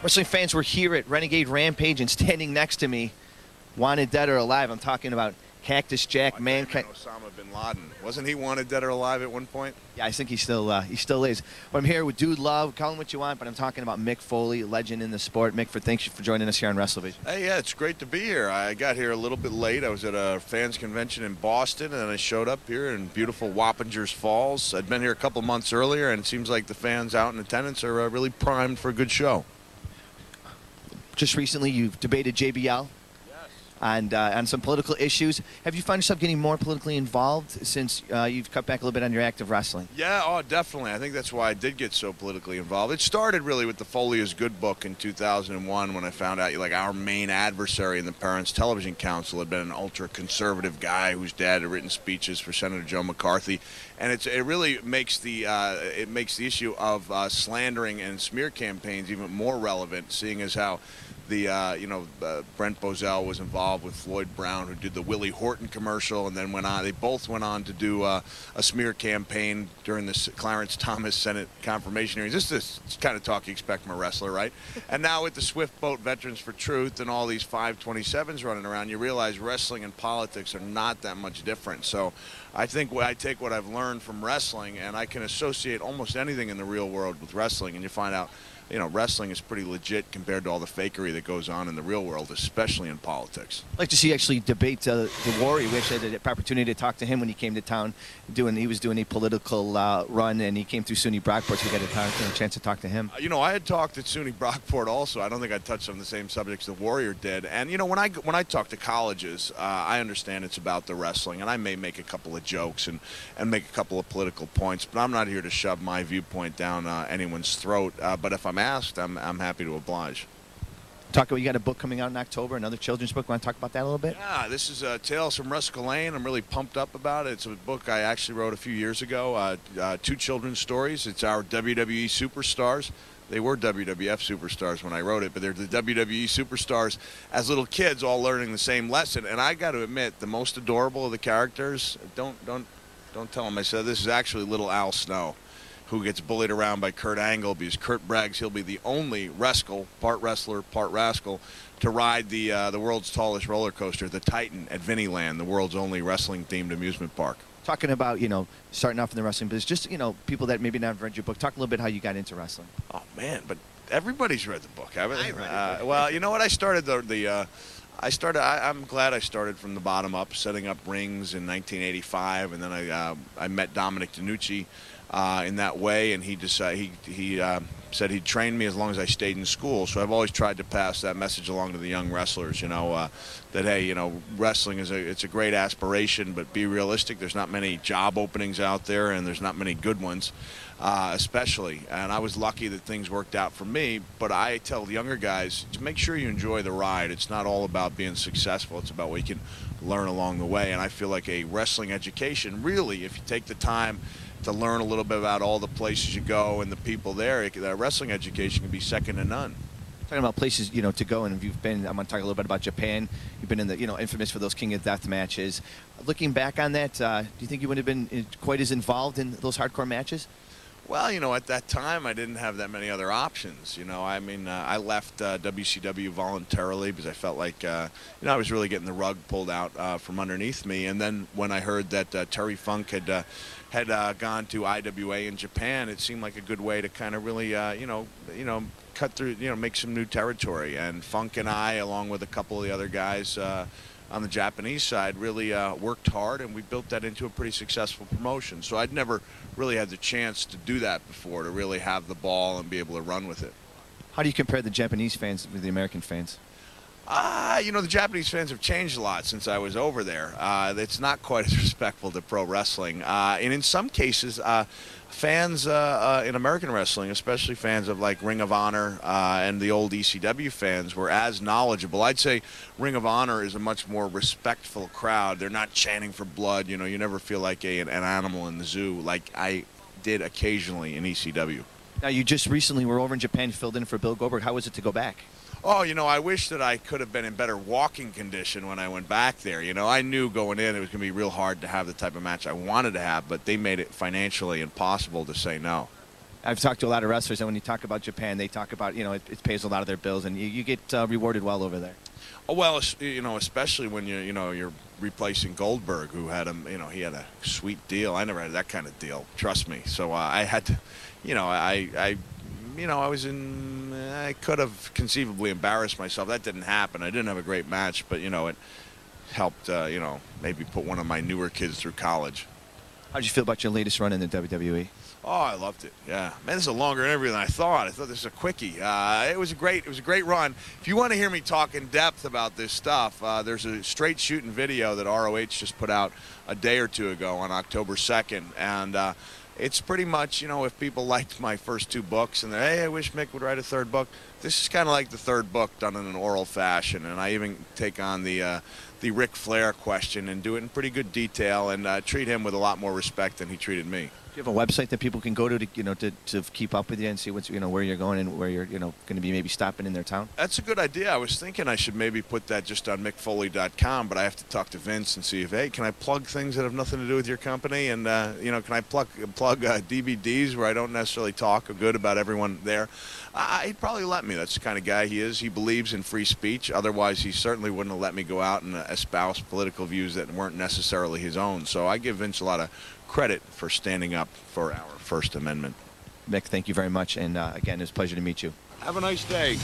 Wrestling fans were here at Renegade Rampage, and standing next to me, wanted dead or alive. I'm talking about Cactus Jack, Mankind. Osama bin Laden. Wasn't he wanted dead or alive at one point? Yeah, I think he still is. But I'm here with Dude Love. Call him what you want, but I'm talking about Mick Foley, legend in the sport. Mick, thanks for joining us here on WrestleVision. Hey, yeah, it's great to be here. I got here a little bit late. I was at a fans convention in Boston, and I showed up here in beautiful Wappingers Falls. I'd been here a couple months earlier, and it seems like the fans out in attendance are really primed for a good show. Just recently, you've debated JBL. On some political issues. Have you found yourself getting more politically involved since you've cut back a little bit on your active wrestling? Yeah, oh, definitely. I think that's why I did get so politically involved. It started really with the Foley is Good book in 2001 when I found out our main adversary in the Parents Television Council had been an ultra-conservative guy whose dad had written speeches for Senator Joe McCarthy. And it really makes the issue of slandering and smear campaigns even more relevant, seeing as how Brent Bozell was involved with Floyd Brown, who did the Willie Horton commercial, and then they both went on to do a smear campaign during the Clarence Thomas Senate confirmation hearings. This is the kind of talk you expect from a wrestler, right? And now with the Swift Boat Veterans for Truth and all these 527s running around, you realize wrestling and politics are not that much different. So I think I take what I've learned from wrestling, and I can associate almost anything in the real world with wrestling, and you find out wrestling is pretty legit compared to all the fakery that goes on in the real world, especially in politics. I'd like to see you actually debate the Warrior. We actually had the opportunity to talk to him when he came to town. He was doing a political run, and he came through SUNY Brockport, so we got a chance to talk to him. I had talked at SUNY Brockport also. I don't think I touched on the same subjects the Warrior did. And, when I talk to colleges, I understand it's about the wrestling, and I may make a couple of jokes and make a couple of political points, but I'm not here to shove my viewpoint down anyone's throat. But if I'm asked, I'm happy to oblige. You got a book coming out in October, another children's book. Want to talk about that a little bit? Yeah, this is Tales from Wrestle Lane. I'm really pumped up about it. It's a book I actually wrote a few years ago, 2 children's stories. It's our WWE superstars. They were WWF superstars when I wrote it, but they're the WWE superstars as little kids all learning the same lesson. And I got to admit, the most adorable of the characters, don't tell them I said this, is actually little Al Snow, who gets bullied around by Kurt Angle because Kurt brags he'll be the only rascal, part wrestler, part rascal, to ride the world's tallest roller coaster, the Titan, at Vinnyland, the world's only wrestling-themed amusement park. Talking about, starting off in the wrestling business, just, people that maybe not have read your book, talk a little bit how you got into wrestling. Oh, man, but everybody's read the book, haven't they? I read it. Well, you know what? I started I'm glad I started from the bottom up, setting up rings in 1985, and then I met Dominic DeNucci in that way, and he said he'd train me as long as I stayed in school. So I've always tried to pass that message along to the young wrestlers, that hey, wrestling it's a great aspiration, but be realistic. There's not many job openings out there, and there's not many good ones, especially. And I was lucky that things worked out for me. But I tell the younger guys to make sure you enjoy the ride. It's not all about being successful. It's about what you can learn along the way. And I feel like a wrestling education, really, if you take the time to learn a little bit about all the places you go and the people there, that wrestling education can be second to none. Talking about places, to go, and you've been, I'm going to talk a little bit about Japan. You've been in the, infamous for those King of Death matches. Looking back on that, do you think you would have been quite as involved in those hardcore matches? Well, at that time, I didn't have that many other options. I left WCW voluntarily because I felt like, I was really getting the rug pulled out from underneath me. And then when I heard that Terry Funk had gone to IWA in Japan, it seemed like a good way to kind of really, cut through, make some new territory. And Funk and I, along with a couple of the other guys on the Japanese side, really worked hard, and we built that into a pretty successful promotion. So I'd never really had the chance to do that before, to really have the ball and be able to run with it. How do you compare the Japanese fans with the American fans? The Japanese fans have changed a lot since I was over there. It's not quite as respectful to pro wrestling. And in some cases, fans in American wrestling, especially fans of like Ring of Honor and the old ECW fans, were as knowledgeable. I'd say Ring of Honor is a much more respectful crowd. They're not chanting for blood. You never feel like an animal in the zoo like I did occasionally in ECW. Now, you just recently were over in Japan, filled in for Bill Goldberg. How was it to go back? Oh, I wish that I could have been in better walking condition when I went back there. I knew going in it was going to be real hard to have the type of match I wanted to have, but they made it financially impossible to say no. I've talked to a lot of wrestlers, and when you talk about Japan, they talk about, it pays a lot of their bills, and you get rewarded well over there. Oh, well, especially when you're replacing Goldberg, who had he had a sweet deal. I never had that kind of deal. Trust me. So I had to, I could have conceivably embarrassed myself. That didn't happen. I didn't have a great match, but it helped, maybe put one of my newer kids through college. How'd you feel about your latest run in the WWE? Oh, I loved it. Yeah, man, this is a longer interview than I thought. I thought this was a quickie. It was a great run. If you want to hear me talk in depth about this stuff, there's a straight shooting video that ROH just put out a day or two ago on October 2nd, and it's pretty much, if people liked my first 2 books and hey, I wish Mick would write a 3rd book, this is kind of like the 3rd book done in an oral fashion, and I even take on the Ric Flair question and do it in pretty good detail and treat him with a lot more respect than he treated me. Do you have a website that people can go to keep up with you and see what's where you're going and where you're going to be maybe stopping in their town? That's a good idea. I was thinking I should maybe put that just on mickfoley.com, but I have to talk to Vince and see if, hey, can I plug things that have nothing to do with your company? And can I plug DVDs where I don't necessarily talk good about everyone there? He'd probably let me. That's the kind of guy he is. He believes in free speech. Otherwise, he certainly wouldn't have let me go out and espouse political views that weren't necessarily his own. So I give Vince a lot of credit for standing up for our First Amendment. Mick, thank you very much. And again, it's a pleasure to meet you. Have a nice day.